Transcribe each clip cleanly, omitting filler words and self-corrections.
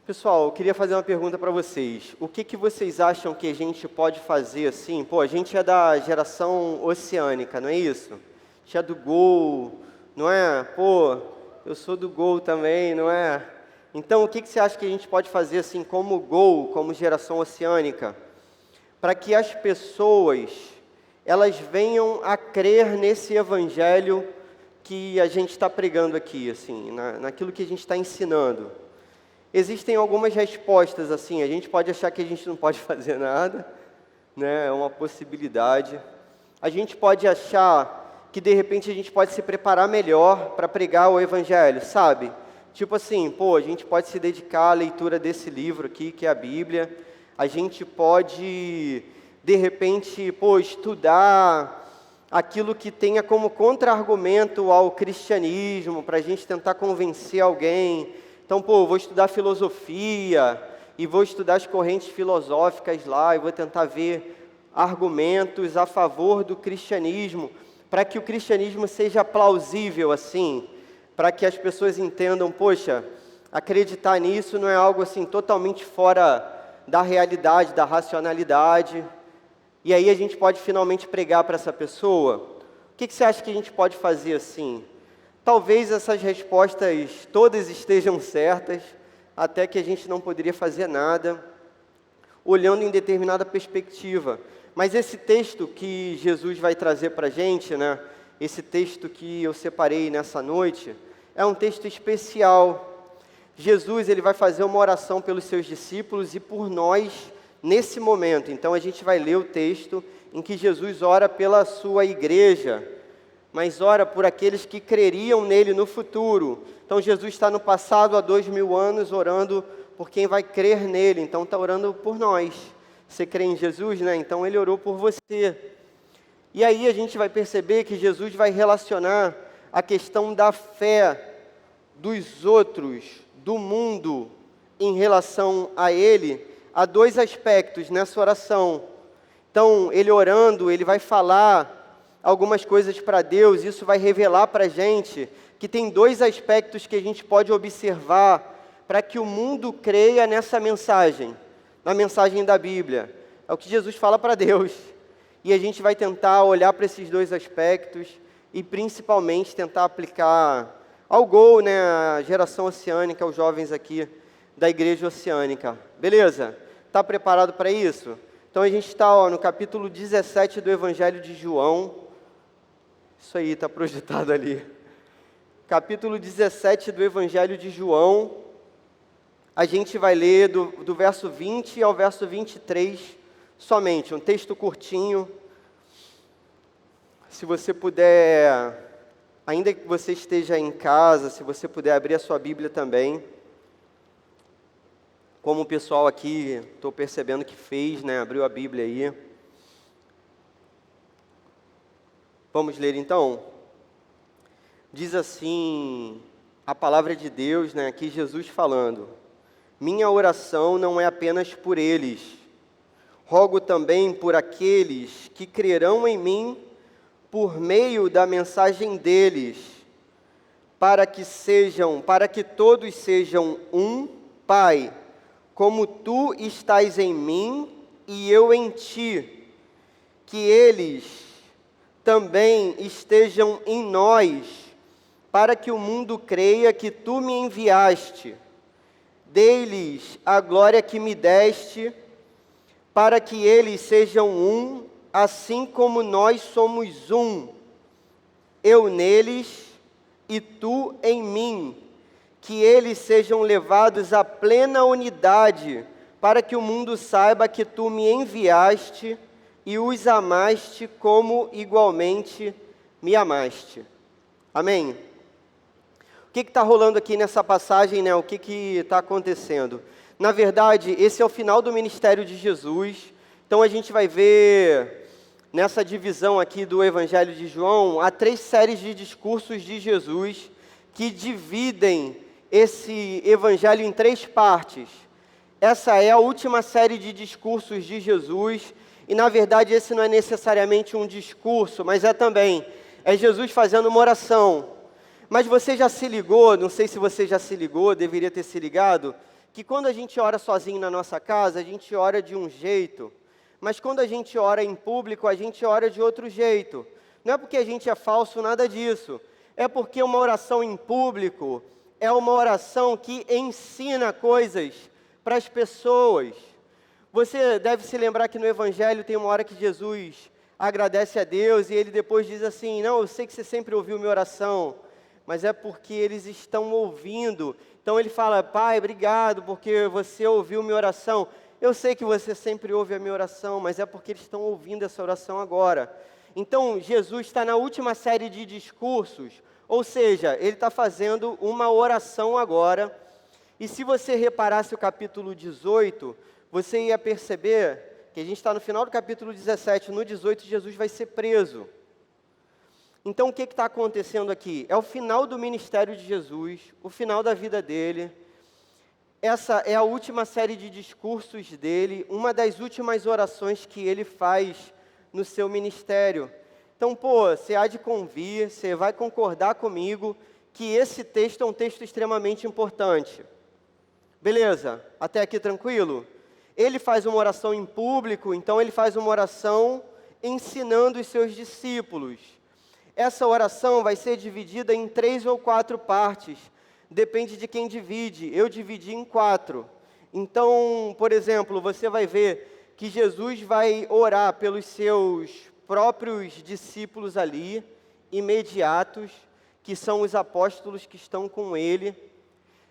Pessoal, eu queria fazer uma pergunta para vocês. O que vocês acham que a gente pode fazer assim? Pô, a gente é da geração oceânica, não é isso? A gente é do Gol, não é? Pô, eu sou do Gol também, não é? Então, o que você acha que a gente pode fazer assim como Gol, como geração oceânica, para que as pessoas elas venham a crer nesse evangelho que a gente está pregando aqui, assim, naquilo que a gente está ensinando? Existem algumas respostas, assim, a gente pode achar que a gente não pode fazer nada, né? É uma possibilidade. A gente pode achar que, de repente, a gente pode se preparar melhor para pregar o Evangelho, sabe? Tipo assim, pô, a gente pode se dedicar à leitura desse livro aqui, que é a Bíblia. A gente pode, de repente, pô, estudar aquilo que tenha como contra-argumento ao cristianismo, para a gente tentar convencer alguém. Então, pô, eu vou estudar filosofia e vou estudar as correntes filosóficas lá e vou tentar ver argumentos a favor do cristianismo, para que o cristianismo seja plausível, assim, para que as pessoas entendam, poxa, acreditar nisso não é algo assim totalmente fora da realidade, da racionalidade. E aí a gente pode finalmente pregar para essa pessoa. O que você acha que a gente pode fazer assim? Talvez essas respostas todas estejam certas, até que a gente não poderia fazer nada, olhando em determinada perspectiva. Mas esse texto que Jesus vai trazer para a gente, né, esse texto que eu separei nessa noite, é um texto especial. Jesus ele vai fazer uma oração pelos seus discípulos e por nós nesse momento. Então a gente vai ler o texto em que Jesus ora pela sua igreja, mas ora por aqueles que creriam nele no futuro. Então Jesus está no passado há 2000 anos orando por quem vai crer nele, então está orando por nós. Você crê em Jesus, né? Então ele orou por você. E aí a gente vai perceber que Jesus vai relacionar a questão da fé dos outros, do mundo, em relação a ele, a dois aspectos nessa oração. Então ele orando, ele vai falar algumas coisas para Deus, isso vai revelar para a gente que tem dois aspectos que a gente pode observar para que o mundo creia nessa mensagem, na mensagem da Bíblia. É o que Jesus fala para Deus. E a gente vai tentar olhar para esses dois aspectos e principalmente tentar aplicar ao Gol, né, a geração oceânica, os jovens aqui da igreja oceânica. Beleza? Está preparado para isso? Então a gente está no capítulo 17 do Evangelho de João. Isso aí, está projetado ali. Capítulo 17 do Evangelho de João. A gente vai ler do verso 20 ao verso 23 somente. Um texto curtinho. Se você puder, ainda que você esteja em casa, se você puder abrir a sua Bíblia também. Como o pessoal aqui, estou percebendo que fez, né? Abriu a Bíblia aí. Vamos ler então? Diz assim a palavra de Deus, né, aqui Jesus falando: minha oração não é apenas por eles, rogo também por aqueles que crerão em mim por meio da mensagem deles, para que todos sejam um, Pai, como tu estás em mim e eu em ti, que eles também estejam em nós, para que o mundo creia que tu me enviaste. Dei-lhes a glória que me deste, para que eles sejam um, assim como nós somos um. Eu neles e tu em mim, que eles sejam levados à plena unidade, para que o mundo saiba que tu me enviaste e os amaste como igualmente me amaste. Amém? O que está rolando aqui nessa passagem, né? O que está acontecendo? Na verdade, esse é o final do ministério de Jesus. Então a gente vai ver, nessa divisão aqui do Evangelho de João, há 3 séries de discursos de Jesus que dividem esse Evangelho em 3 partes. Essa é a última série de discursos de Jesus. E, na verdade, esse não é necessariamente um discurso, mas é Jesus fazendo uma oração. Mas você já se ligou, não sei se você já se ligou, deveria ter se ligado, que quando a gente ora sozinho na nossa casa, a gente ora de um jeito, mas quando a gente ora em público, a gente ora de outro jeito. Não é porque a gente é falso, nada disso. É porque uma oração em público é uma oração que ensina coisas para as pessoas. Você deve se lembrar que no Evangelho tem uma hora que Jesus agradece a Deus e ele depois diz assim: não, eu sei que você sempre ouviu minha oração, mas é porque eles estão ouvindo. Então ele fala: Pai, obrigado porque você ouviu minha oração. Eu sei que você sempre ouve a minha oração, mas é porque eles estão ouvindo essa oração agora. Então Jesus está na última série de discursos, ou seja, ele está fazendo uma oração agora. E se você reparasse o capítulo 18, você ia perceber que a gente está no final do capítulo 17, no 18 Jesus vai ser preso. Então o que está acontecendo aqui? É o final do ministério de Jesus, o final da vida dele. Essa é a última série de discursos dele, uma das últimas orações que ele faz no seu ministério. Então, você há de convir, você vai concordar comigo que esse texto é um texto extremamente importante. Beleza? Até aqui tranquilo? Ele faz uma oração em público, então ele faz uma oração ensinando os seus discípulos. Essa oração vai ser dividida em 3 ou 4 partes. Depende de quem divide. Eu dividi em 4. Então, por exemplo, você vai ver que Jesus vai orar pelos seus próprios discípulos ali, imediatos, que são os apóstolos que estão com ele.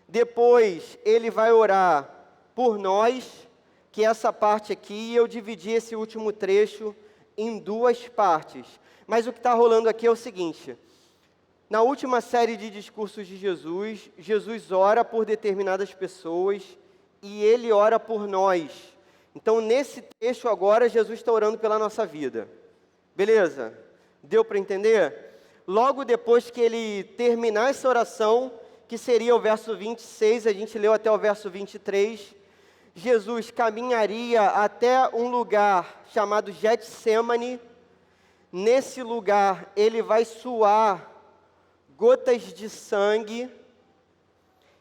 Depois, ele vai orar por nós, que é essa parte aqui, e eu dividi esse último trecho em 2 partes. Mas o que está rolando aqui é o seguinte: na última série de discursos de Jesus, Jesus ora por determinadas pessoas e ele ora por nós. Então, nesse trecho agora, Jesus está orando pela nossa vida. Beleza? Deu para entender? Logo depois que ele terminar essa oração, que seria o verso 26, a gente leu até o verso 23, Jesus caminharia até um lugar chamado Getsêmani. Nesse lugar, ele vai suar gotas de sangue.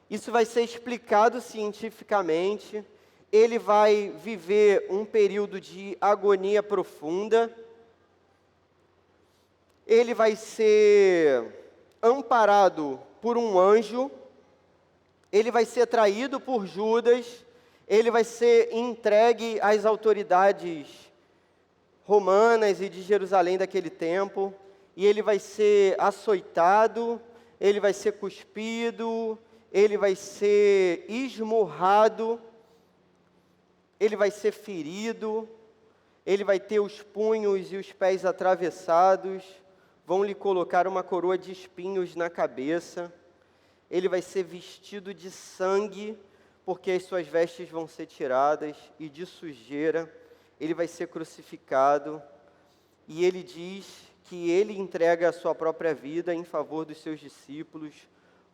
Isso vai ser explicado cientificamente. Ele vai viver um período de agonia profunda. Ele vai ser amparado por um anjo. Ele vai ser traído por Judas. Ele vai ser entregue às autoridades romanas e de Jerusalém daquele tempo. E ele vai ser açoitado, ele vai ser cuspido, ele vai ser esmurrado, ele vai ser ferido, ele vai ter os punhos e os pés atravessados, vão lhe colocar uma coroa de espinhos na cabeça, ele vai ser vestido de sangue, porque as suas vestes vão ser tiradas, e de sujeira, ele vai ser crucificado, e ele diz que ele entrega a sua própria vida em favor dos seus discípulos,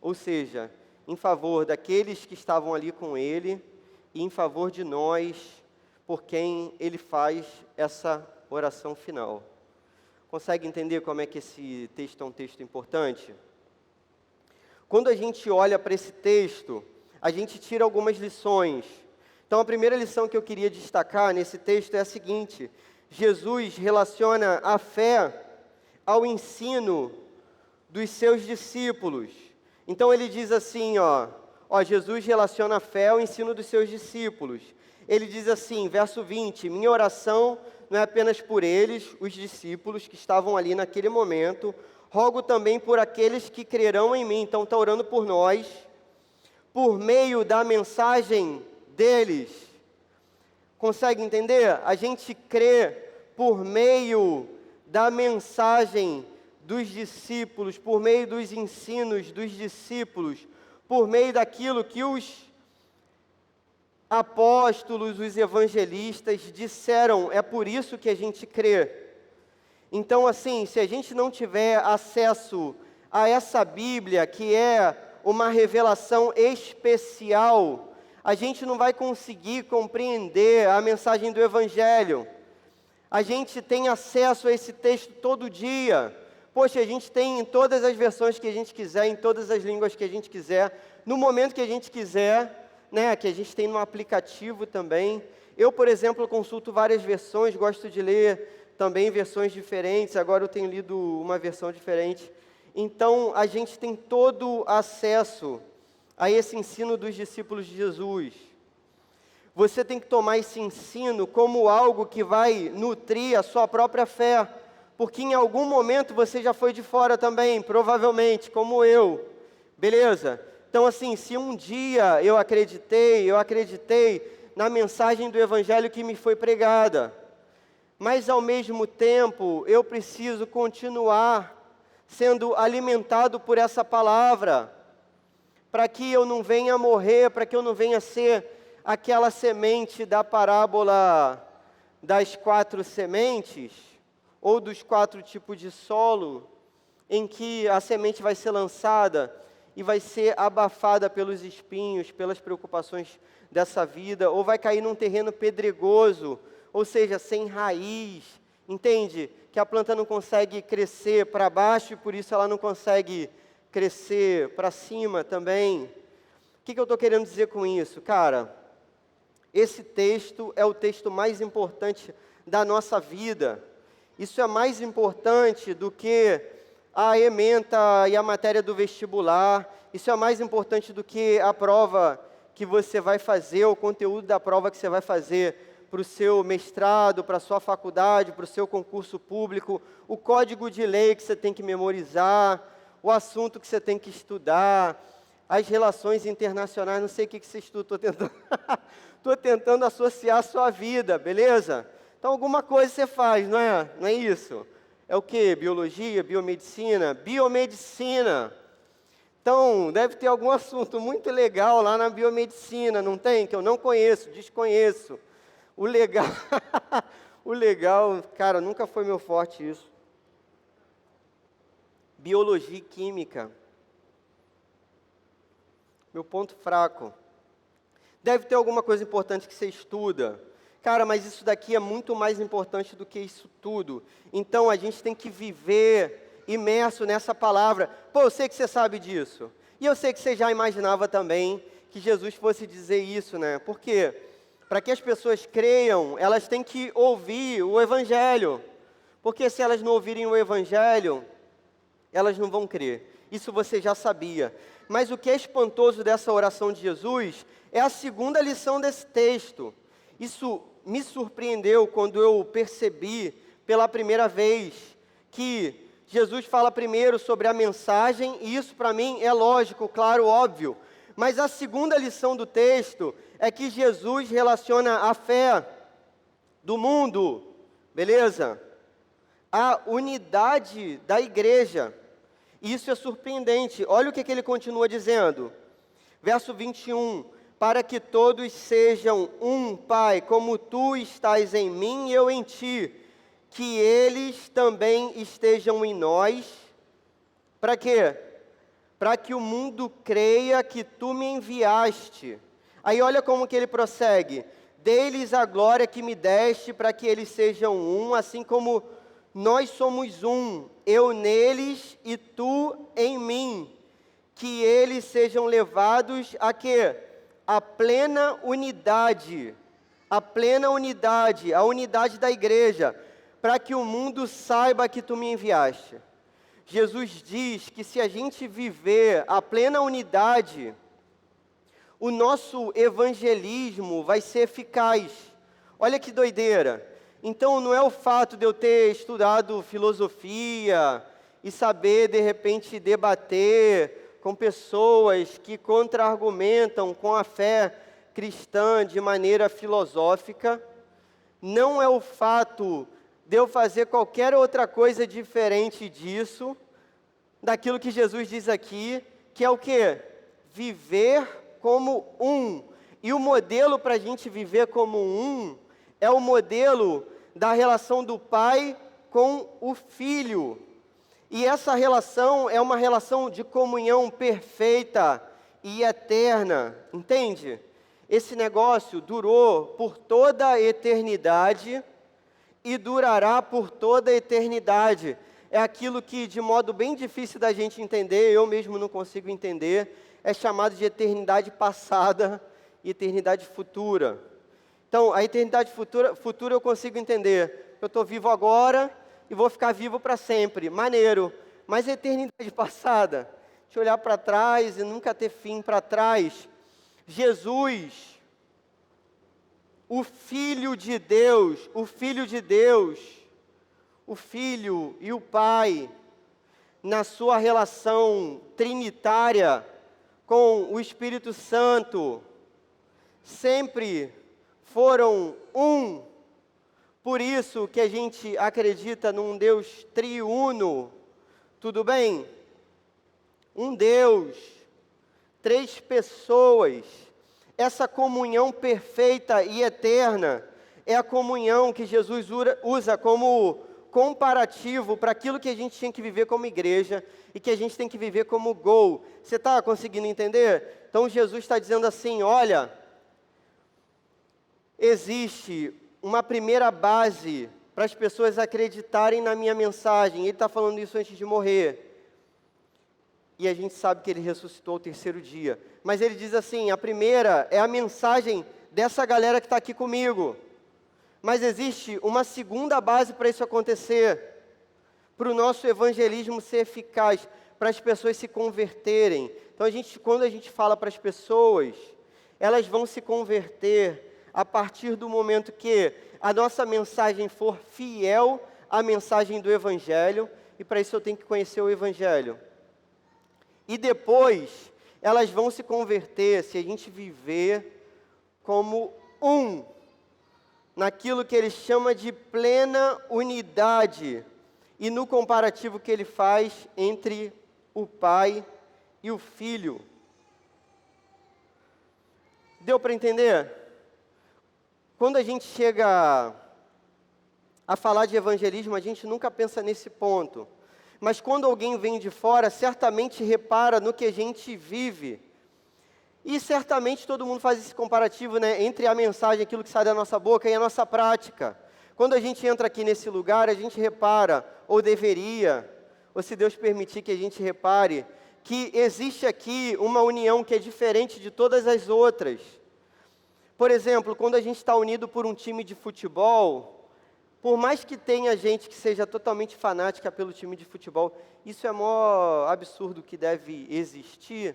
ou seja, em favor daqueles que estavam ali com ele e em favor de nós, por quem ele faz essa oração final. Consegue entender como é que esse texto é um texto importante? Quando a gente olha para esse texto, a gente tira algumas lições. Então, a primeira lição que eu queria destacar nesse texto é a seguinte: Jesus relaciona a fé ao ensino dos seus discípulos. Então ele diz assim, Jesus relaciona a fé ao ensino dos seus discípulos. Ele diz assim, verso 20, minha oração não é apenas por eles, os discípulos que estavam ali naquele momento, rogo também por aqueles que crerão em mim. Então está orando por nós, por meio da mensagem deles. Consegue entender? A gente crê por meio da mensagem dos discípulos, por meio dos ensinos dos discípulos, por meio daquilo que os apóstolos, os evangelistas disseram. É por isso que a gente crê. Então, assim, se a gente não tiver acesso a essa Bíblia, que é uma revelação especial, a gente não vai conseguir compreender a mensagem do Evangelho. A gente tem acesso a esse texto todo dia. Poxa, a gente tem em todas as versões que a gente quiser, em todas as línguas que a gente quiser, no momento que a gente quiser. né, que a gente tem no aplicativo também. Eu, por exemplo, consulto várias versões, gosto de ler também versões diferentes. Agora eu tenho lido uma versão diferente. Então, a gente tem todo acesso a esse ensino dos discípulos de Jesus. Você tem que tomar esse ensino como algo que vai nutrir a sua própria fé, porque em algum momento você já foi de fora também, provavelmente, como eu, beleza? Então assim, se um dia eu acreditei na mensagem do Evangelho que me foi pregada, mas ao mesmo tempo eu preciso continuar sendo alimentado por essa palavra, para que eu não venha morrer, para que eu não venha ser aquela semente da parábola das 4 sementes, ou dos 4 tipos de solo, em que a semente vai ser lançada e vai ser abafada pelos espinhos, pelas preocupações dessa vida, ou vai cair num terreno pedregoso, ou seja, sem raiz, entende? Que a planta não consegue crescer para baixo e por isso ela não consegue crescer para cima também. O que eu estou querendo dizer com isso? Cara, esse texto é o texto mais importante da nossa vida. Isso é mais importante do que a ementa e a matéria do vestibular. Isso é mais importante do que a prova que você vai fazer, o conteúdo da prova que você vai fazer para o seu mestrado, para a sua faculdade, para o seu concurso público, o código de lei que você tem que memorizar, o assunto que você tem que estudar, as relações internacionais, não sei o que você estuda, estou tentando associar a sua vida, beleza? Então alguma coisa você faz, não é? Não é isso? É o quê? Biologia, biomedicina? Biomedicina. Então, deve ter algum assunto muito legal lá na biomedicina, não tem? Que eu não conheço, desconheço. O legal, o legal, cara, nunca foi meu forte isso. Biologia e química. Meu ponto fraco. Deve ter alguma coisa importante que você estuda. Cara, mas isso daqui é muito mais importante do que isso tudo. Então, a gente tem que viver imerso nessa palavra. Pô, eu sei que você sabe disso. E eu sei que você já imaginava também que Jesus fosse dizer isso, né? Por quê? Para que as pessoas creiam, elas têm que ouvir o Evangelho. Porque se elas não ouvirem o Evangelho, elas não vão crer. Isso você já sabia. Mas o que é espantoso dessa oração de Jesus é a segunda lição desse texto. Isso me surpreendeu quando eu percebi pela primeira vez que Jesus fala primeiro sobre a mensagem, e isso para mim é lógico, claro, óbvio. Mas a segunda lição do texto é que Jesus relaciona a fé do mundo, beleza? A unidade da igreja. E isso é surpreendente. Olha o que ele continua dizendo. Verso 21. Para que todos sejam um, Pai, como Tu estás em mim e eu em Ti, que eles também estejam em nós. Para quê? Para que o mundo creia que Tu me enviaste. Aí olha como que ele prossegue. Dê-lhes a glória que me deste, para que eles sejam um, assim como nós somos um, eu neles e Tu em mim. Que eles sejam levados a quê? A plena unidade, a unidade da igreja, para que o mundo saiba que Tu me enviaste. Jesus diz que se a gente viver a plena unidade, o nosso evangelismo vai ser eficaz. Olha que doideira. Então não é o fato de eu ter estudado filosofia e saber de repente debater com pessoas que contra-argumentam com a fé cristã de maneira filosófica. Não é o fato de eu fazer qualquer outra coisa diferente disso, daquilo que Jesus diz aqui, que é o quê? Viver como um. E o modelo para a gente viver como um é o modelo da relação do Pai com o Filho. E essa relação é uma relação de comunhão perfeita e eterna, entende? Esse negócio durou por toda a eternidade e durará por toda a eternidade. É aquilo que, de modo bem difícil da gente entender, eu mesmo não consigo entender, é chamado de eternidade passada e eternidade futura. Então, a eternidade futura eu consigo entender. Eu estou vivo agora e vou ficar vivo para sempre. Maneiro. Mas a eternidade passada, de olhar para trás e nunca ter fim para trás. Jesus, o Filho de Deus, o Filho e o Pai, na sua relação trinitária com o Espírito Santo, sempre foram um. Por isso que a gente acredita num Deus triuno, tudo bem? Um Deus, 3 pessoas. Essa comunhão perfeita e eterna é a comunhão que Jesus usa como comparativo para aquilo que a gente tinha que viver como igreja e que a gente tem que viver como Gol. Você está conseguindo entender? Então Jesus está dizendo assim, olha, existe uma primeira base para as pessoas acreditarem na minha mensagem. Ele está falando isso antes de morrer. E a gente sabe que ele ressuscitou ao 3º dia. Mas ele diz assim, a primeira é a mensagem dessa galera que está aqui comigo. Mas existe uma segunda base para isso acontecer. Para o nosso evangelismo ser eficaz, para as pessoas se converterem. Então, quando a gente fala para as pessoas, elas vão se converter a partir do momento que a nossa mensagem for fiel à mensagem do Evangelho. E para isso eu tenho que conhecer o Evangelho. E depois, elas vão se converter se a gente viver como um, naquilo que ele chama de plena unidade, e no comparativo que ele faz entre o Pai e o Filho. Deu para entender? Quando a gente chega a falar de evangelismo, a gente nunca pensa nesse ponto. Mas quando alguém vem de fora, certamente repara no que a gente vive. E certamente todo mundo faz esse comparativo, né, entre a mensagem, aquilo que sai da nossa boca, e a nossa prática. Quando a gente entra aqui nesse lugar, a gente repara, ou deveria, ou se Deus permitir que a gente repare, que existe aqui uma união que é diferente de todas as outras. Por exemplo, quando a gente está unido por um time de futebol, por mais que tenha gente que seja totalmente fanática pelo time de futebol, isso é mó absurdo que deve existir.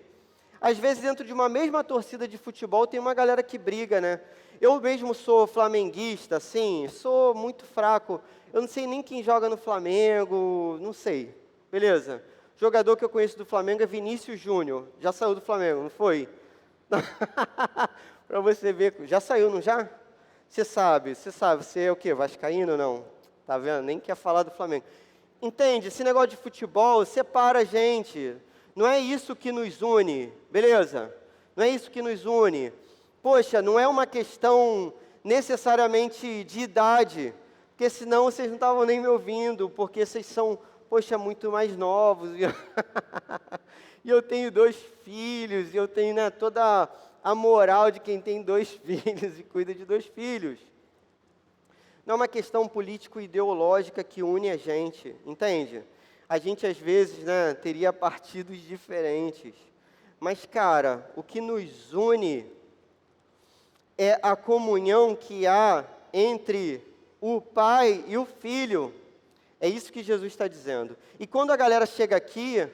Às vezes, dentro de uma mesma torcida de futebol, tem uma galera que briga, né? Eu mesmo sou flamenguista, assim, sou muito fraco. Eu não sei nem quem joga no Flamengo, não sei. Beleza. O jogador que eu conheço do Flamengo é Vinícius Júnior. Já saiu do Flamengo, não foi? Para você ver, já saiu, não já? Você sabe, você é o quê? Vascaíno ou não? Tá vendo? Nem quer falar do Flamengo. Entende? Esse negócio de futebol separa a gente. Não é isso que nos une, beleza? Não é isso que nos une. Poxa, não é uma questão necessariamente de idade, porque senão vocês não estavam nem me ouvindo, porque vocês são, poxa, muito mais novos. E eu tenho 2 filhos, e eu tenho, né, toda a moral de quem tem 2 filhos e cuida de 2 filhos. Não é uma questão político-ideológica que une a gente, entende? A gente, às vezes, né, teria partidos diferentes. Mas, cara, o que nos une é a comunhão que há entre o Pai e o Filho. É isso que Jesus está dizendo. E quando a galera chega aqui,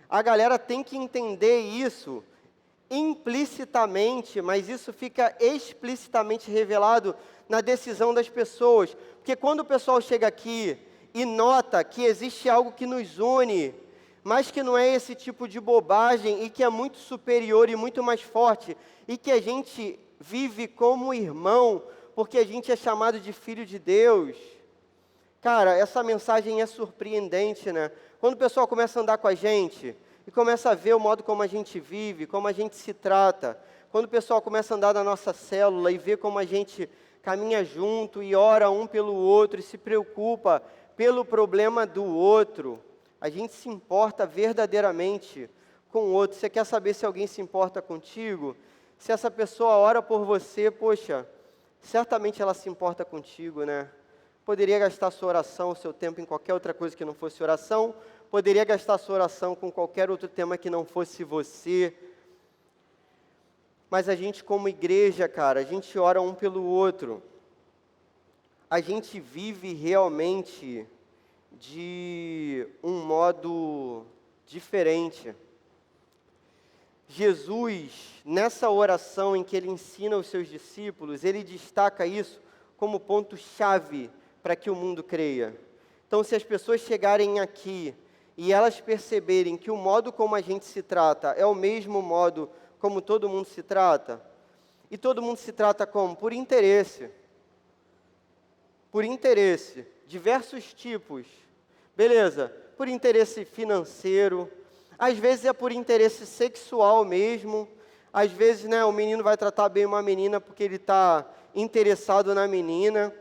a galera tem que entender isso implicitamente, mas isso fica explicitamente revelado na decisão das pessoas. Porque quando o pessoal chega aqui e nota que existe algo que nos une, mas que não é esse tipo de bobagem e que é muito superior e muito mais forte, e que a gente vive como irmão, porque a gente é chamado de filho de Deus. Cara, essa mensagem é surpreendente, né? Quando o pessoal começa a andar com a gente e começa a ver o modo como a gente vive, como a gente se trata, quando o pessoal começa a andar na nossa célula e vê como a gente caminha junto e ora um pelo outro e se preocupa pelo problema do outro, a gente se importa verdadeiramente com o outro. Você quer saber se alguém se importa contigo? Se essa pessoa ora por você, poxa, certamente ela se importa contigo, né? Poderia gastar sua oração, seu tempo em qualquer outra coisa que não fosse oração, poderia gastar sua oração com qualquer outro tema que não fosse você. Mas a gente como igreja, cara, a gente ora um pelo outro. A gente vive realmente de um modo diferente. Jesus, nessa oração em que ele ensina os seus discípulos, ele destaca isso como ponto-chave para que o mundo creia. Então, se as pessoas chegarem aqui e elas perceberem que o modo como a gente se trata é o mesmo modo como todo mundo se trata, e todo mundo se trata como? Por interesse. Por interesse, diversos tipos. Beleza, por interesse financeiro, às vezes é por interesse sexual mesmo, às vezes, né, o menino vai tratar bem uma menina porque ele está interessado na menina.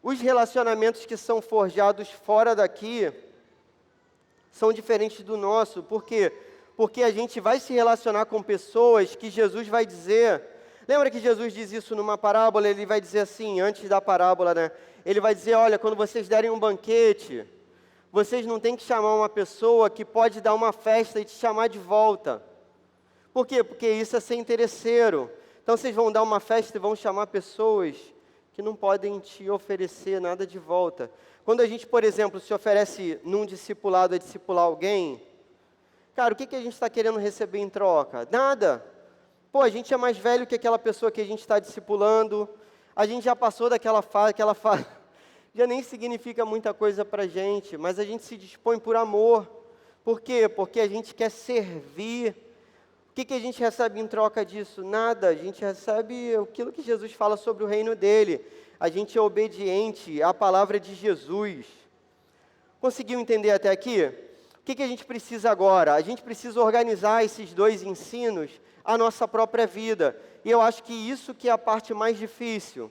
Os relacionamentos que são forjados fora daqui são diferentes do nosso. Por quê? Porque a gente vai se relacionar com pessoas que Jesus vai dizer... Lembra que Jesus diz isso numa parábola? Ele vai dizer assim, antes da parábola, né? Ele vai dizer, olha, quando vocês derem um banquete, vocês não têm que chamar uma pessoa que pode dar uma festa e te chamar de volta. Por quê? Porque isso é ser interesseiro. Então vocês vão dar uma festa e vão chamar pessoas que não podem te oferecer nada de volta. Quando a gente, por exemplo, se oferece num discipulado a discipular alguém, cara, o que a gente está querendo receber em troca? Nada. Pô, a gente é mais velho que aquela pessoa que a gente está discipulando, a gente já passou daquela fase, aquela fase já nem significa muita coisa para a gente, mas a gente se dispõe por amor. Por quê? Porque a gente quer servir. O que a gente recebe em troca disso? Nada, a gente recebe aquilo que Jesus fala sobre o reino dele. A gente é obediente à palavra de Jesus. Conseguiu entender até aqui? O que a gente precisa agora? A gente precisa organizar esses dois ensinos à nossa própria vida. E eu acho que isso que é a parte mais difícil.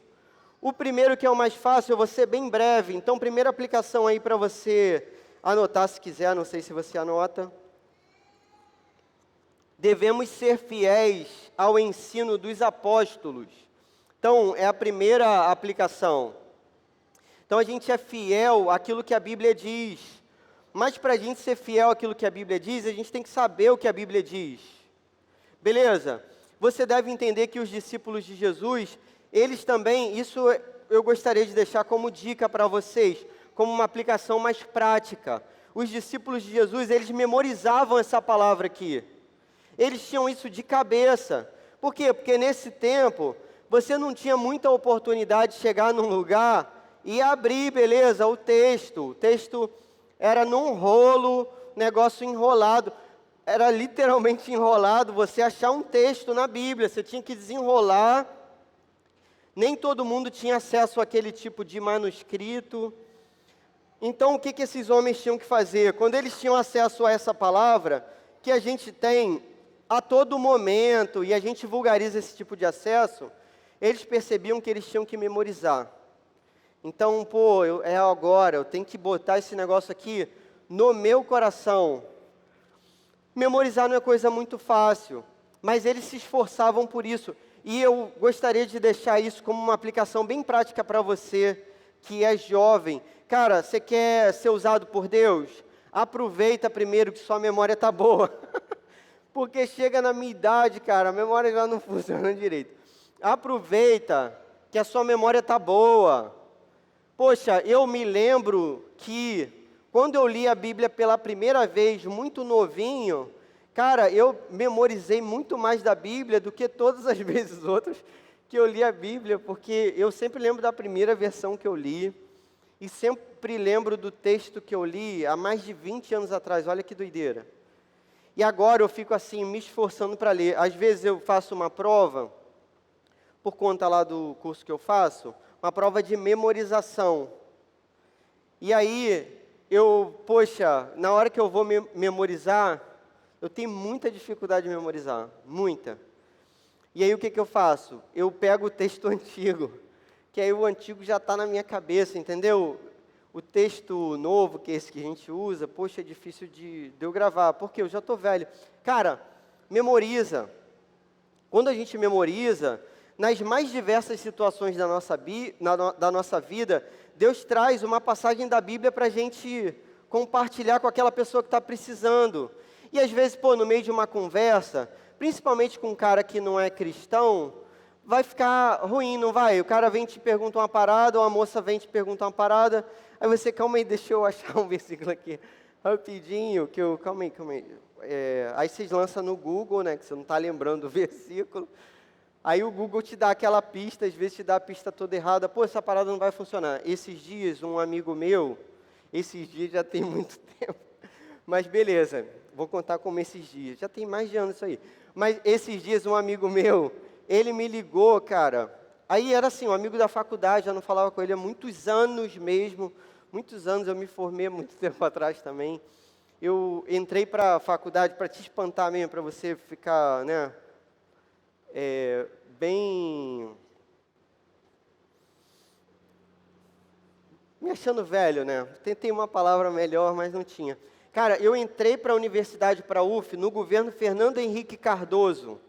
O primeiro, que é o mais fácil, eu vou ser bem breve. Então, primeira aplicação aí para você anotar, se quiser, não sei se você anota. Devemos ser fiéis ao ensino dos apóstolos. Então, é a primeira aplicação. Então, a gente é fiel àquilo que a Bíblia diz. Mas para a gente ser fiel àquilo que a Bíblia diz, a gente tem que saber o que a Bíblia diz. Beleza? Você deve entender que os discípulos de Jesus, eles também, isso eu gostaria de deixar como dica para vocês, como uma aplicação mais prática. Os discípulos de Jesus, eles memorizavam essa palavra aqui. Eles tinham isso de cabeça. Por quê? Porque nesse tempo, você não tinha muita oportunidade de chegar num lugar e abrir, beleza, o texto. O texto era num rolo, negócio enrolado. Era literalmente enrolado você achar um texto na Bíblia. Você tinha que desenrolar. Nem todo mundo tinha acesso àquele tipo de manuscrito. Então, o que esses homens tinham que fazer? Quando eles tinham acesso a essa palavra, que a gente tem a todo momento, e a gente vulgariza esse tipo de acesso, eles percebiam que eles tinham que memorizar. Então, pô, é agora, eu tenho que botar esse negócio aqui no meu coração. Memorizar não é coisa muito fácil, mas eles se esforçavam por isso. E eu gostaria de deixar isso como uma aplicação bem prática para você, que é jovem. Cara, você quer ser usado por Deus? Aproveita primeiro que sua memória está boa. Porque chega na minha idade, cara, a memória já não funciona direito. Aproveita que a sua memória está boa. Poxa, eu me lembro que quando eu li a Bíblia pela primeira vez, muito novinho, cara, eu memorizei muito mais da Bíblia do que todas as vezes outras que eu li a Bíblia, porque eu sempre lembro da primeira versão que eu li, e sempre lembro do texto que eu li há mais de 20 anos atrás, olha que doideira. E agora eu fico assim, me esforçando para ler. Às vezes eu faço uma prova, por conta lá do curso que eu faço, uma prova de memorização. E aí, poxa, na hora que eu vou memorizar, eu tenho muita dificuldade de memorizar, muita. E aí o que eu faço? Eu pego o texto antigo, que aí o antigo já está na minha cabeça, entendeu? O texto novo, que é esse que a gente usa, poxa, é difícil de eu gravar, porque eu já estou velho. Cara, memoriza. Quando a gente memoriza, nas mais diversas situações da nossa vida, Deus traz uma passagem da Bíblia para a gente compartilhar com aquela pessoa que está precisando. E às vezes, pô, no meio de uma conversa, principalmente com um cara que não é cristão, vai ficar ruim, não vai? O cara vem e te pergunta uma parada, ou a moça vem e te pergunta uma parada, aí você, calma aí, deixa eu achar um versículo aqui, rapidinho, calma aí. Aí vocês lançam no Google, né, que você não está lembrando do versículo, aí o Google te dá aquela pista, às vezes te dá a pista toda errada, pô, essa parada não vai funcionar. Esses dias, um amigo meu, esses dias já tem muito tempo, mas beleza, vou contar como esses dias, já tem mais de ano isso aí, mas esses dias um amigo meu, ele me ligou, cara, aí era assim, um amigo da faculdade, já não falava com ele há muitos anos mesmo, muitos anos, eu me formei há muito tempo atrás também, eu entrei para a faculdade para te espantar mesmo, para você ficar, né, bem, me achando velho, né, tentei uma palavra melhor, mas não tinha. Cara, eu entrei para a universidade, para a UF, no governo Fernando Henrique Cardoso.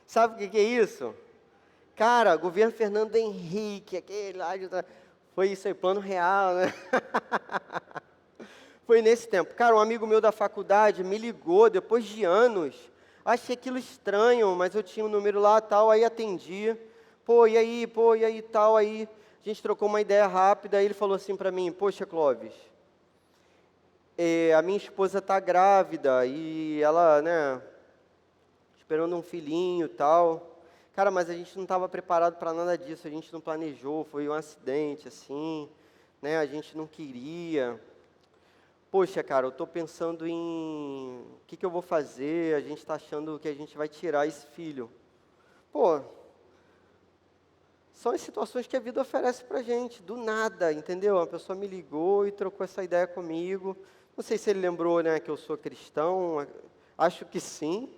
Sabe o que é isso? Cara, governo Fernando Henrique, aquele lá de... Foi isso aí, plano real, né? Foi nesse tempo. Cara, um amigo meu da faculdade me ligou depois de anos. Achei aquilo estranho, mas eu tinha um número lá, tal, aí atendi. Pô, e aí, tal, aí... A gente trocou uma ideia rápida, aí ele falou assim para mim, poxa, Clóvis... a minha esposa está grávida e ela, né, esperando um filhinho e tal. Cara, mas a gente não estava preparado para nada disso, a gente não planejou, foi um acidente, assim, né, a gente não queria. Poxa, cara, eu estou pensando em o que eu vou fazer, a gente está achando que a gente vai tirar esse filho. Pô, são as situações que a vida oferece para a gente, do nada, entendeu? Uma pessoa me ligou e trocou essa ideia comigo. Não sei se ele lembrou, né, que eu sou cristão, acho que sim.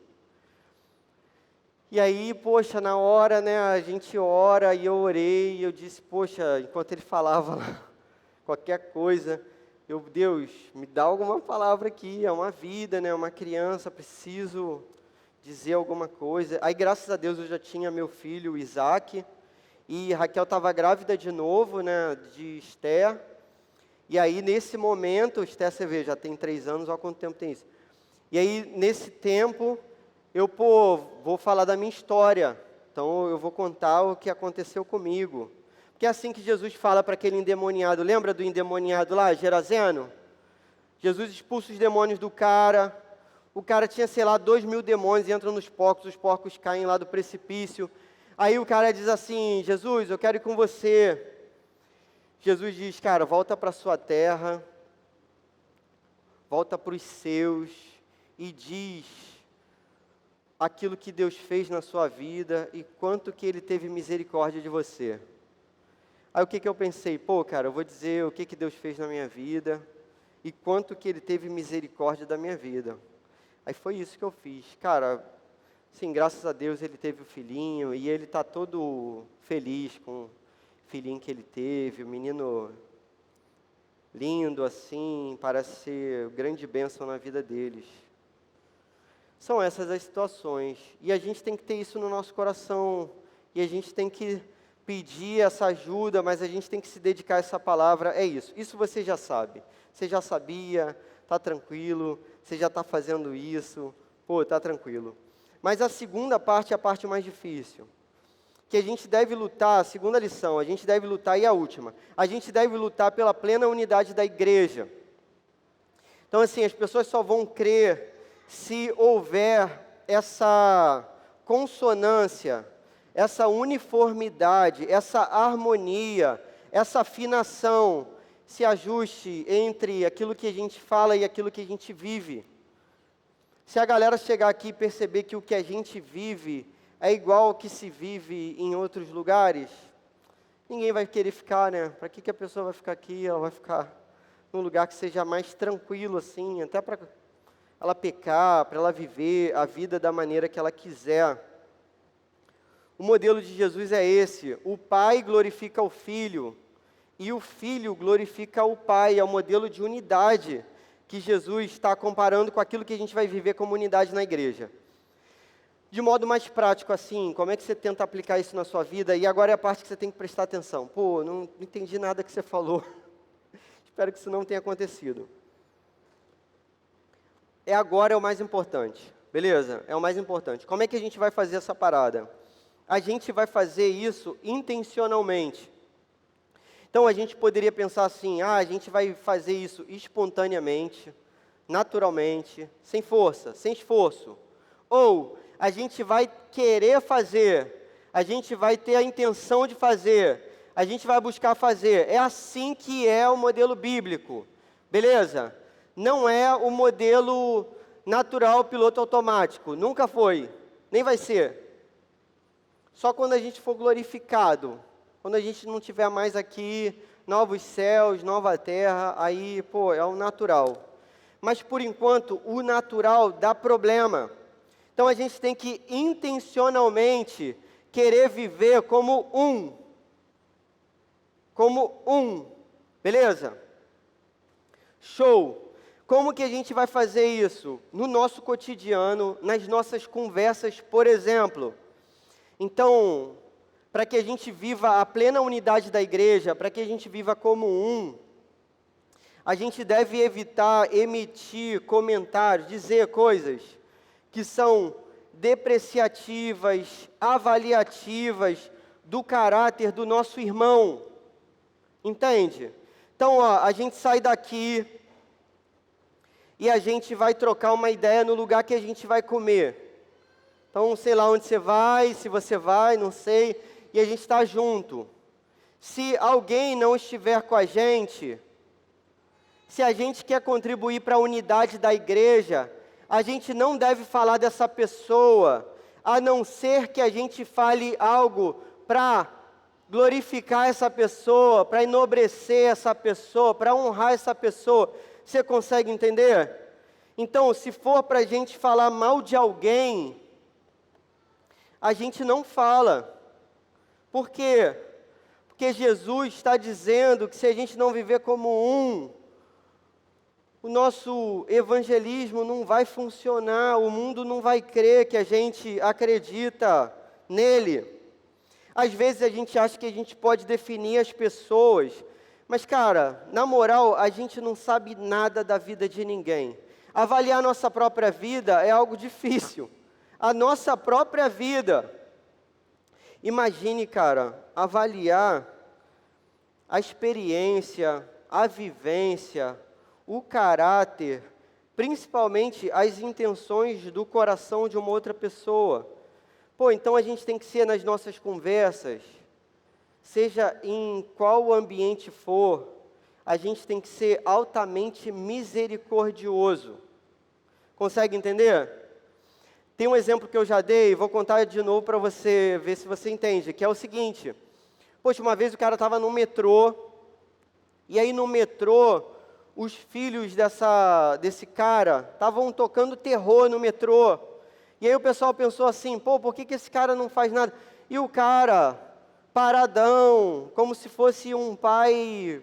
E aí, poxa, na hora, né, a gente ora, e eu orei, e eu disse, poxa, enquanto ele falava lá, qualquer coisa, Deus, me dá alguma palavra aqui, é uma vida, né, uma criança, preciso dizer alguma coisa. Aí, graças a Deus, eu já tinha meu filho, o Isaac, e Raquel estava grávida de novo, né, de Esther. E aí, nesse momento, Esther, você vê, já tem 3 anos, olha quanto tempo tem isso. E aí, nesse tempo, eu, vou falar da minha história. Então, eu vou contar o que aconteceu comigo. Porque é assim que Jesus fala para aquele endemoniado. Lembra do endemoniado lá, Gerazeno? Jesus expulsa os demônios do cara. O cara tinha, sei lá, 2.000 demônios, entram nos porcos, os porcos caem lá do precipício. Aí o cara diz assim, Jesus, eu quero ir com você. Jesus diz, cara, volta para a sua terra, volta para os seus e diz aquilo que Deus fez na sua vida e quanto que Ele teve misericórdia de você. Aí o que eu pensei? Pô, cara, eu vou dizer o que Deus fez na minha vida e quanto que Ele teve misericórdia da minha vida. Aí foi isso que eu fiz. Cara, sim, graças a Deus Ele teve o filhinho e Ele está todo feliz com o filhinho que Ele teve, o menino lindo assim, parece ser grande bênção na vida deles. São essas as situações. E a gente tem que ter isso no nosso coração. E a gente tem que pedir essa ajuda, mas a gente tem que se dedicar a essa palavra. É isso. Isso você já sabe. Você já sabia, está tranquilo. Você já está fazendo isso. Pô, está tranquilo. Mas a segunda parte é a parte mais difícil. Que a gente deve lutar, a segunda lição, a gente deve lutar, e a última. A gente deve lutar pela plena unidade da igreja. Então, assim, as pessoas só vão crer se houver essa consonância, essa uniformidade, essa harmonia, essa afinação, se ajuste entre aquilo que a gente fala e aquilo que a gente vive. Se a galera chegar aqui e perceber que o que a gente vive é igual ao que se vive em outros lugares, ninguém vai querer ficar, né? Para que a pessoa vai ficar aqui? Ela vai ficar num lugar que seja mais tranquilo, assim, até para ela pecar, para ela viver a vida da maneira que ela quiser. O modelo de Jesus é esse: o Pai glorifica o Filho e o Filho glorifica o Pai. É o modelo de unidade que Jesus está comparando com aquilo que a gente vai viver como unidade na igreja. De modo mais prático assim, como é que você tenta aplicar isso na sua vida? E agora é a parte que você tem que prestar atenção. Pô, não entendi nada que você falou. Espero que isso não tenha acontecido. agora é o mais importante, beleza? É o mais importante. Como é que a gente vai fazer essa parada? A gente vai fazer isso intencionalmente. Então a gente poderia pensar assim, a gente vai fazer isso espontaneamente, naturalmente, sem força, sem esforço. Ou a gente vai querer fazer, a gente vai ter a intenção de fazer, a gente vai buscar fazer. É assim que é o modelo bíblico, beleza? Não é o modelo natural piloto automático, nunca foi, nem vai ser. Só quando a gente for glorificado, quando a gente não tiver mais aqui, novos céus, nova terra, aí, é o natural. Mas, por enquanto, o natural dá problema. Então, a gente tem que intencionalmente querer viver como um. Como um. Beleza? Show! Como que a gente vai fazer isso? No nosso cotidiano, nas nossas conversas, por exemplo. Então, para que a gente viva a plena unidade da igreja, para que a gente viva como um, a gente deve evitar emitir comentários, dizer coisas que são depreciativas, avaliativas do caráter do nosso irmão. Entende? Então, a gente sai daqui e a gente vai trocar uma ideia no lugar que a gente vai comer. Então, sei lá onde você vai, se você vai, não sei, e a gente está junto. Se alguém não estiver com a gente, se a gente quer contribuir para a unidade da igreja, a gente não deve falar dessa pessoa, a não ser que a gente fale algo para glorificar essa pessoa, para enobrecer essa pessoa, para honrar essa pessoa. Você consegue entender? Então, se for para a gente falar mal de alguém, a gente não fala. Por quê? Porque Jesus está dizendo que se a gente não viver como um, o nosso evangelismo não vai funcionar, o mundo não vai crer que a gente acredita nele. Às vezes a gente acha que a gente pode definir as pessoas, mas cara, na moral, a gente não sabe nada da vida de ninguém. Avaliar nossa própria vida é algo difícil. A nossa própria vida. Imagine, cara, avaliar a experiência, a vivência, o caráter, principalmente as intenções do coração de uma outra pessoa. Então a gente tem que ser nas nossas conversas, seja em qual ambiente for, a gente tem que ser altamente misericordioso. Consegue entender? Tem um exemplo que eu já dei, vou contar de novo para você ver se você entende, que é o seguinte. Poxa, uma vez o cara estava no metrô, e aí no metrô, os filhos desse cara estavam tocando terror no metrô. E aí o pessoal pensou assim, por que esse cara não faz nada? E o cara, paradão, como se fosse um pai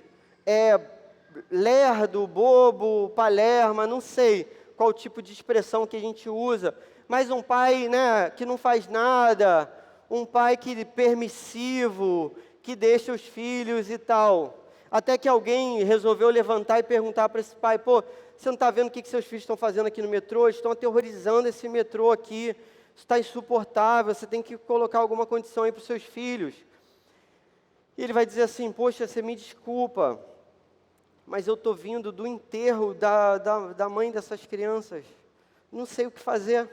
lerdo, bobo, palerma, não sei qual tipo de expressão que a gente usa, mas um pai, que não faz nada, um pai permissivo, que deixa os filhos e tal. Até que alguém resolveu levantar e perguntar para esse pai, você não está vendo o que seus filhos estão fazendo aqui no metrô? Eles estão aterrorizando esse metrô aqui, isso está insuportável, você tem que colocar alguma condição aí para os seus filhos. E ele vai dizer assim, poxa, você me desculpa, mas eu estou vindo do enterro da mãe dessas crianças, não sei o que fazer.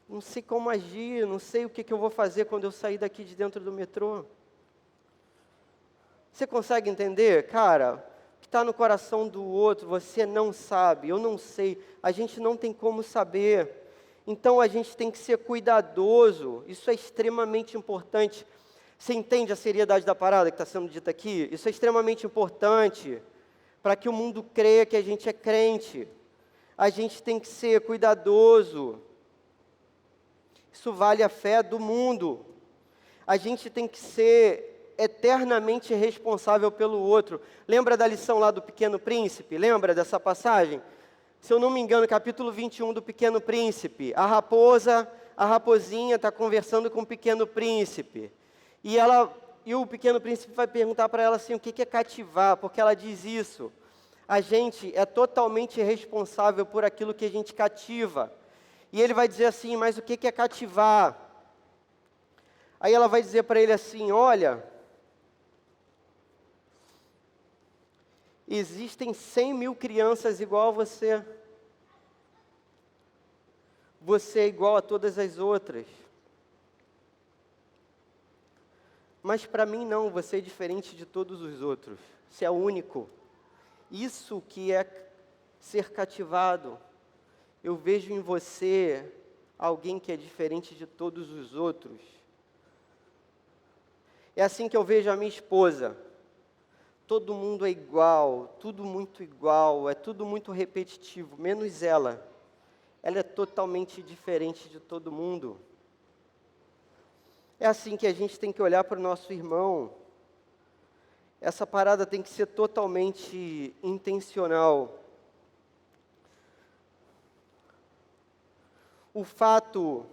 Não sei como agir, não sei o que eu vou fazer quando eu sair daqui de dentro do metrô. Você consegue entender? Cara, o que está no coração do outro, você não sabe, eu não sei, a gente não tem como saber. Então a gente tem que ser cuidadoso, isso é extremamente importante. Você entende a seriedade da parada que está sendo dita aqui? Isso é extremamente importante para que o mundo creia que a gente é crente. A gente tem que ser cuidadoso. Isso vale a fé do mundo. A gente tem que ser eternamente responsável pelo outro. Lembra da lição lá do Pequeno Príncipe? Lembra dessa passagem? Se eu não me engano, capítulo 21 do Pequeno Príncipe. A raposinha está conversando com o Pequeno Príncipe. E o Pequeno Príncipe vai perguntar para ela assim, o que é cativar? Porque ela diz isso. A gente é totalmente responsável por aquilo que a gente cativa. E ele vai dizer assim, mas o que é cativar? Aí ela vai dizer para ele assim, olha, existem 100 mil crianças igual a você. Você é igual a todas as outras. Mas para mim não, você é diferente de todos os outros. Você é único. Isso que é ser cativado. Eu vejo em você alguém que é diferente de todos os outros. É assim que eu vejo a minha esposa. Todo mundo é igual, tudo muito igual, é tudo muito repetitivo, menos ela. Ela é totalmente diferente de todo mundo. É assim que a gente tem que olhar para o nosso irmão. Essa parada tem que ser totalmente intencional. O fato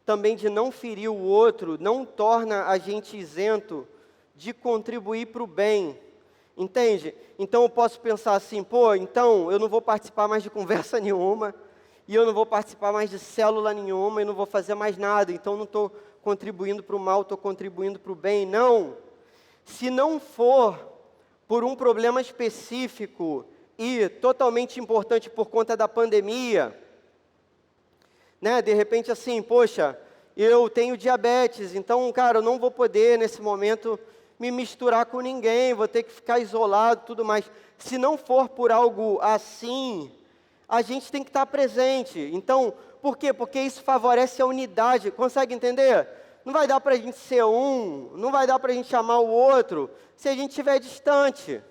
também de não ferir o outro não torna a gente isento de contribuir para o bem. Entende? Então eu posso pensar assim, pô, então eu não vou participar mais de conversa nenhuma, e eu não vou participar mais de célula nenhuma, e não vou fazer mais nada, então não estou contribuindo para o mal, estou contribuindo para o bem. Não. Se não for por um problema específico e totalmente importante por conta da pandemia, né? De repente assim, poxa, eu tenho diabetes, então, cara, eu não vou poder nesse momento me misturar com ninguém, vou ter que ficar isolado, tudo mais. Se não for por algo assim, a gente tem que estar presente. Então, por quê? Porque isso favorece a unidade. Consegue entender? Não vai dar para a gente ser um, não vai dar para a gente chamar o outro, se a gente estiver distante.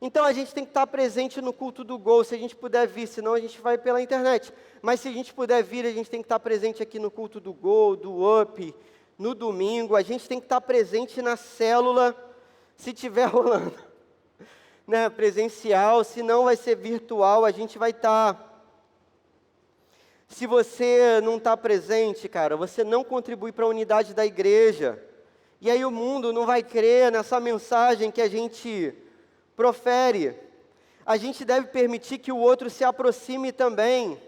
Então, a gente tem que estar presente no culto do Gol, se a gente puder vir, senão a gente vai pela internet. Mas se a gente puder vir, a gente tem que estar presente aqui no culto do Gol, do Up, no domingo. A gente tem que estar presente na célula, se estiver rolando, né, presencial, se não vai ser virtual, a gente vai estar. Se você não está presente, cara, você não contribui para a unidade da igreja. E aí o mundo não vai crer nessa mensagem que a gente profere. A gente deve permitir que o outro se aproxime também.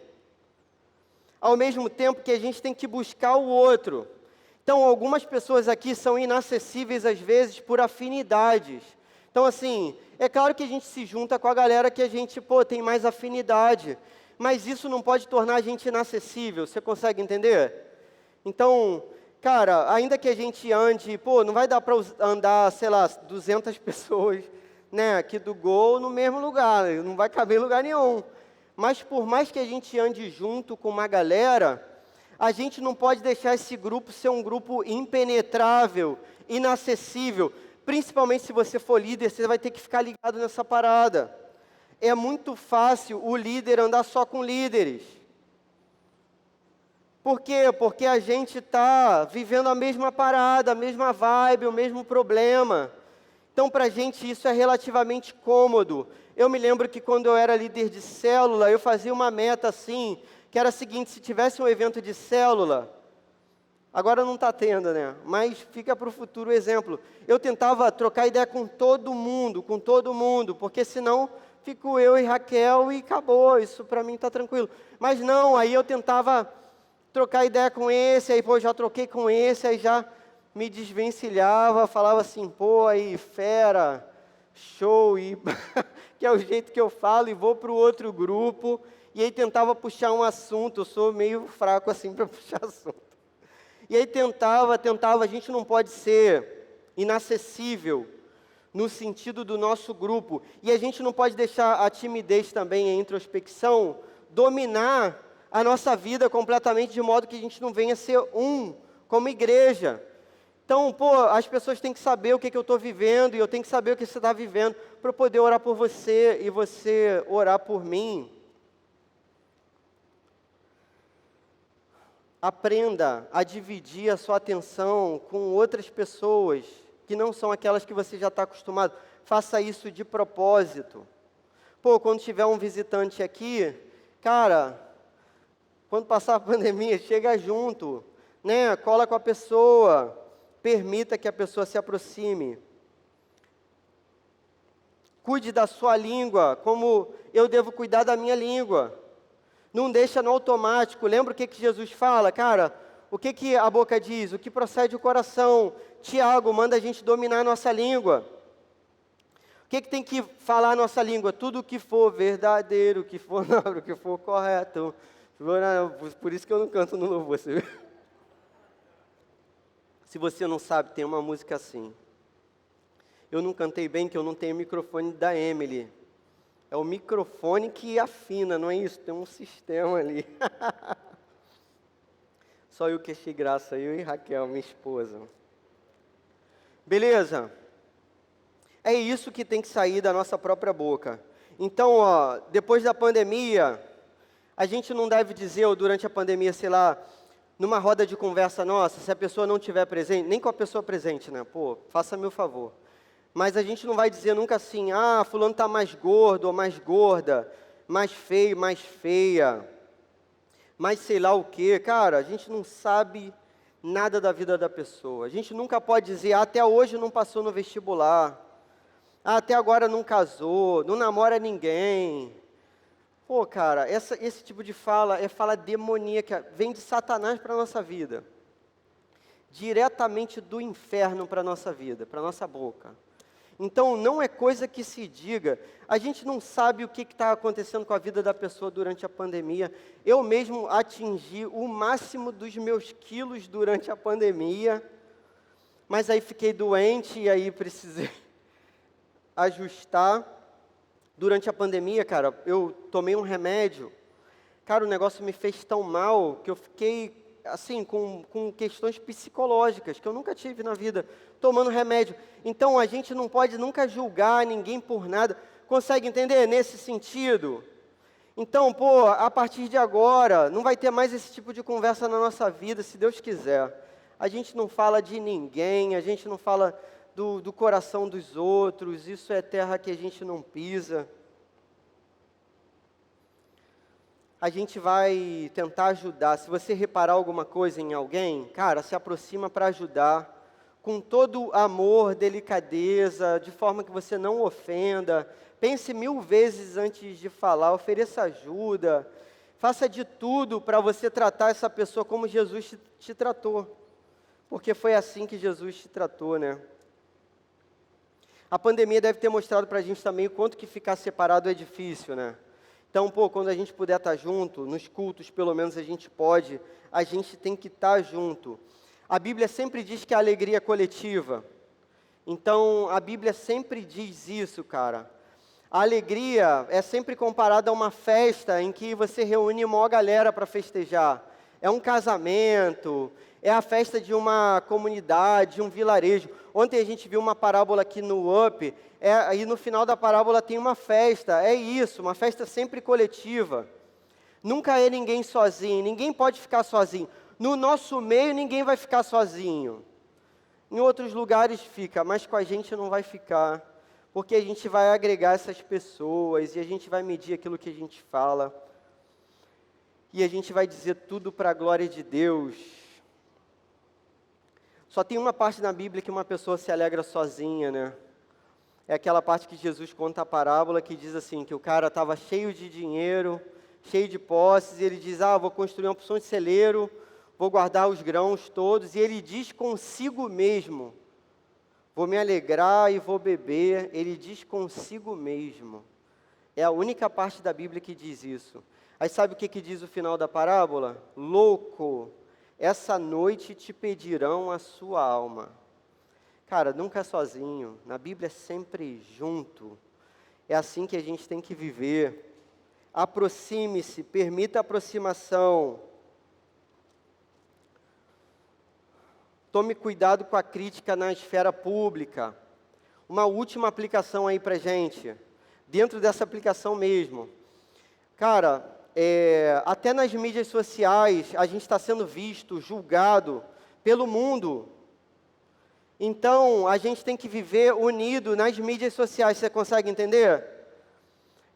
Ao mesmo tempo que a gente tem que buscar o outro. Então, algumas pessoas aqui são inacessíveis às vezes por afinidades. Então, assim, é claro que a gente se junta com a galera que a gente, tem mais afinidade. Mas isso não pode tornar a gente inacessível, você consegue entender? Então, cara, ainda que a gente ande, não vai dar para andar, sei lá, 200 pessoas, né, aqui do Gol no mesmo lugar, não vai caber em lugar nenhum. Mas por mais que a gente ande junto com uma galera, a gente não pode deixar esse grupo ser um grupo impenetrável, inacessível. Principalmente se você for líder, você vai ter que ficar ligado nessa parada. É muito fácil o líder andar só com líderes. Por quê? Porque a gente está vivendo a mesma parada, a mesma vibe, o mesmo problema. Então, para a gente, isso é relativamente cômodo. Eu me lembro que quando eu era líder de célula, eu fazia uma meta assim, que era a seguinte, se tivesse um evento de célula, agora não está tendo, né? Mas fica para o futuro o exemplo. Eu tentava trocar ideia com todo mundo, porque senão fico eu e Raquel e acabou, isso para mim está tranquilo. Mas não, aí eu tentava trocar ideia com esse, aí já troquei com esse, aí já me desvencilhava, falava assim, aí fera, show, e que é o jeito que eu falo, e vou para o outro grupo, e aí tentava puxar um assunto, eu sou meio fraco assim para puxar assunto. E aí tentava, a gente não pode ser inacessível no sentido do nosso grupo. E a gente não pode deixar a timidez também, a introspecção, dominar a nossa vida completamente, de modo que a gente não venha ser um, como igreja. Então, as pessoas têm que saber o que eu estou vivendo, e eu tenho que saber o que você está vivendo, para eu poder orar por você, e você orar por mim. Aprenda a dividir a sua atenção com outras pessoas, que não são aquelas que você já está acostumado. Faça isso de propósito. Quando tiver um visitante aqui, cara, quando passar a pandemia, chega junto, né? Cola com a pessoa, permita que a pessoa se aproxime. Cuide da sua língua, como eu devo cuidar da minha língua. Não deixa no automático. Lembra o que Jesus fala? Cara, o que a boca diz? O que procede o coração? Tiago manda a gente dominar a nossa língua. O que tem que falar a nossa língua? Tudo o que for verdadeiro, o que for nobre, o que for correto. Por isso que eu não canto no louvor, você viu? Se você não sabe, tem uma música assim. Eu não cantei bem, que eu não tenho microfone da Emily. É o microfone que afina, não é isso? Tem um sistema ali. Só eu que achei graça, eu e Raquel, minha esposa. Beleza? É isso que tem que sair da nossa própria boca. Então, depois da pandemia, a gente não deve dizer, ou durante a pandemia, sei lá, numa roda de conversa nossa, se a pessoa não estiver presente, nem com a pessoa presente, né? Pô, faça-me o favor. Mas a gente não vai dizer nunca assim, fulano está mais gordo ou mais gorda, mais feio, mais feia, mais sei lá o quê. Cara, a gente não sabe nada da vida da pessoa. A gente nunca pode dizer, até hoje não passou no vestibular, até agora não casou, não namora ninguém. Pô, cara, esse tipo de fala é fala demoníaca, vem de Satanás para a nossa vida. Diretamente do inferno para a nossa vida, para a nossa boca. Então, não é coisa que se diga. A gente não sabe o que está acontecendo com a vida da pessoa durante a pandemia. Eu mesmo atingi o máximo dos meus quilos durante a pandemia, mas aí fiquei doente e aí precisei ajustar. Durante a pandemia, cara, eu tomei um remédio. Cara, o negócio me fez tão mal que eu fiquei, assim, com questões psicológicas que eu nunca tive na vida, tomando remédio. Então, a gente não pode nunca julgar ninguém por nada. Consegue entender nesse sentido? Então, pô, a partir de agora, não vai ter mais esse tipo de conversa na nossa vida, se Deus quiser. A gente não fala de ninguém, a gente não fala do coração dos outros, isso é terra que a gente não pisa. A gente vai tentar ajudar. Se você reparar alguma coisa em alguém, cara, se aproxima para ajudar, com todo amor, delicadeza, de forma que você não ofenda. Pense 1000 vezes antes de falar, ofereça ajuda, faça de tudo para você tratar essa pessoa como Jesus te tratou, porque foi assim que Jesus te tratou, né? A pandemia deve ter mostrado para a gente também o quanto que ficar separado é difícil, né? Então, pô, quando a gente puder estar junto, nos cultos pelo menos a gente pode, a gente tem que estar junto. A Bíblia sempre diz que a alegria é coletiva. Então, a Bíblia sempre diz isso, cara. A alegria é sempre comparada a uma festa em que você reúne uma galera para festejar. É um casamento, é a festa de uma comunidade, de um vilarejo. Ontem a gente viu uma parábola aqui no UP, e no final da parábola tem uma festa. É isso, uma festa sempre coletiva. Nunca é ninguém sozinho, ninguém pode ficar sozinho. No nosso meio ninguém vai ficar sozinho. Em outros lugares fica, mas com a gente não vai ficar. Porque a gente vai agregar essas pessoas e a gente vai medir aquilo que a gente fala. E a gente vai dizer tudo para a glória de Deus. Só tem uma parte na Bíblia que uma pessoa se alegra sozinha, né? É aquela parte que Jesus conta a parábola que diz assim, que o cara estava cheio de dinheiro, cheio de posses, e ele diz, vou construir uma porção de celeiro, vou guardar os grãos todos, e ele diz consigo mesmo, vou me alegrar e vou beber. Ele diz consigo mesmo. É a única parte da Bíblia que diz isso. Aí sabe o que diz o final da parábola? Louco, essa noite te pedirão a sua alma. Cara, nunca é sozinho. Na Bíblia é sempre junto. É assim que a gente tem que viver. Aproxime-se, permita a aproximação. Tome cuidado com a crítica na esfera pública. Uma última aplicação aí pra gente. Dentro dessa aplicação mesmo. Cara, até nas mídias sociais, a gente está sendo visto, julgado pelo mundo. Então, a gente tem que viver unido nas mídias sociais. Você consegue entender?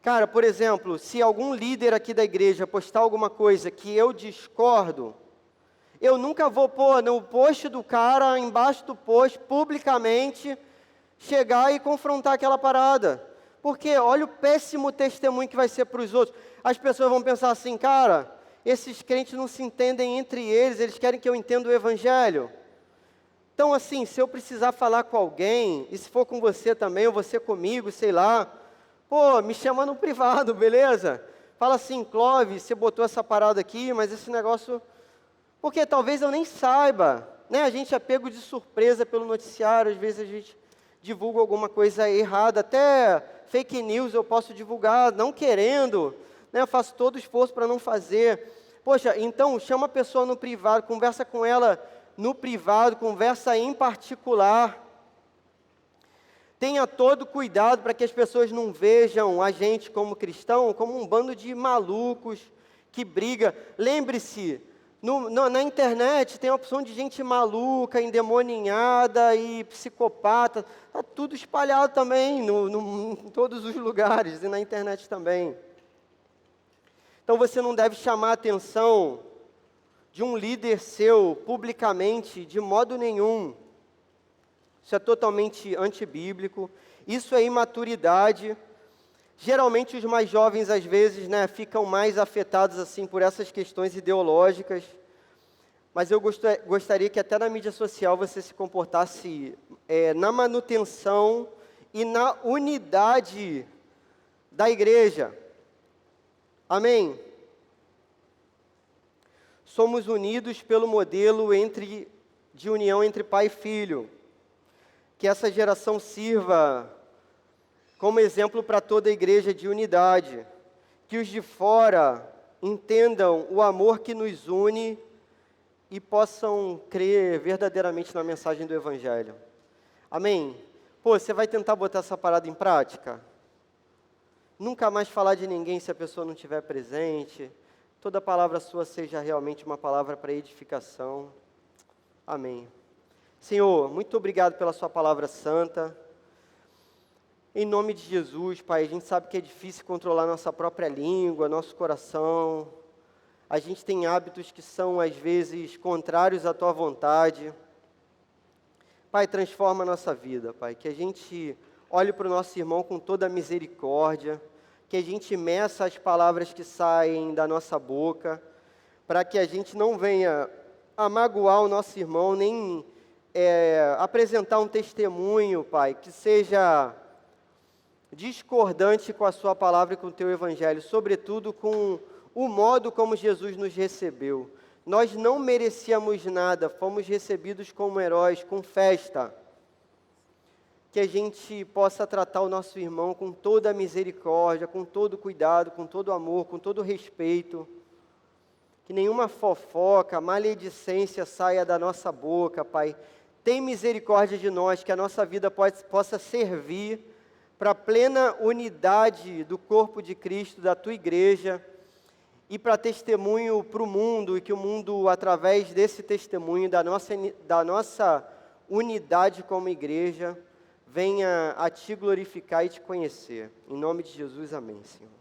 Cara, por exemplo, se algum líder aqui da igreja postar alguma coisa que eu discordo, eu nunca vou pôr no post do cara, embaixo do post, publicamente, chegar e confrontar aquela parada. Porque olha o péssimo testemunho que vai ser para os outros. As pessoas vão pensar assim, cara, esses crentes não se entendem entre eles querem que eu entenda o Evangelho. Então assim, se eu precisar falar com alguém, e se for com você também, ou você comigo, sei lá, pô, me chama no privado, beleza? Fala assim, Clóvis, você botou essa parada aqui, mas esse negócio... Porque talvez eu nem saiba, né? A gente é pego de surpresa pelo noticiário, às vezes a gente divulga alguma coisa errada, até fake news eu posso divulgar, não querendo, né? Eu faço todo o esforço para não fazer. Poxa, então chama a pessoa no privado, conversa com ela no privado, conversa em particular. Tenha todo cuidado para que as pessoas não vejam a gente como cristão, como um bando de malucos que briga. Lembre-se, na internet tem a opção de gente maluca, endemoninhada e psicopata. Está tudo espalhado também em todos os lugares e na internet também. Então você não deve chamar a atenção de um líder seu publicamente de modo nenhum. Isso é totalmente antibíblico, isso é imaturidade. Geralmente os mais jovens, às vezes, né, ficam mais afetados assim por essas questões ideológicas. Mas eu gostaria que até na mídia social você se comportasse na manutenção e na unidade da igreja. Amém? Somos unidos pelo modelo de união entre pai e filho. Que essa geração sirva como exemplo para toda a igreja de unidade. Que os de fora entendam o amor que nos une e possam crer verdadeiramente na mensagem do Evangelho. Amém? Pô, você vai tentar botar essa parada em prática? Nunca mais falar de ninguém se a pessoa não estiver presente. Toda palavra sua seja realmente uma palavra para edificação. Amém. Senhor, muito obrigado pela sua palavra santa. Em nome de Jesus, Pai, a gente sabe que é difícil controlar nossa própria língua, nosso coração. A gente tem hábitos que são, às vezes, contrários à Tua vontade. Pai, transforma a nossa vida, Pai. Que a gente olhe para o nosso irmão com toda a misericórdia. Que a gente meça as palavras que saem da nossa boca. Para que a gente não venha a magoar o nosso irmão, nem apresentar um testemunho, Pai, que seja discordante com a Sua palavra e com o Teu Evangelho. Sobretudo com o modo como Jesus nos recebeu. Nós não merecíamos nada, fomos recebidos como heróis, com festa. Que a gente possa tratar o nosso irmão com toda a misericórdia, com todo o cuidado, com todo o amor, com todo o respeito. Que nenhuma fofoca, maledicência saia da nossa boca, Pai. Tem misericórdia de nós, que a nossa vida possa servir para a plena unidade do corpo de Cristo, da Tua igreja, e para testemunho para o mundo, e que o mundo, através desse testemunho, da nossa unidade como igreja, venha a Te glorificar e Te conhecer. Em nome de Jesus, amém, Senhor.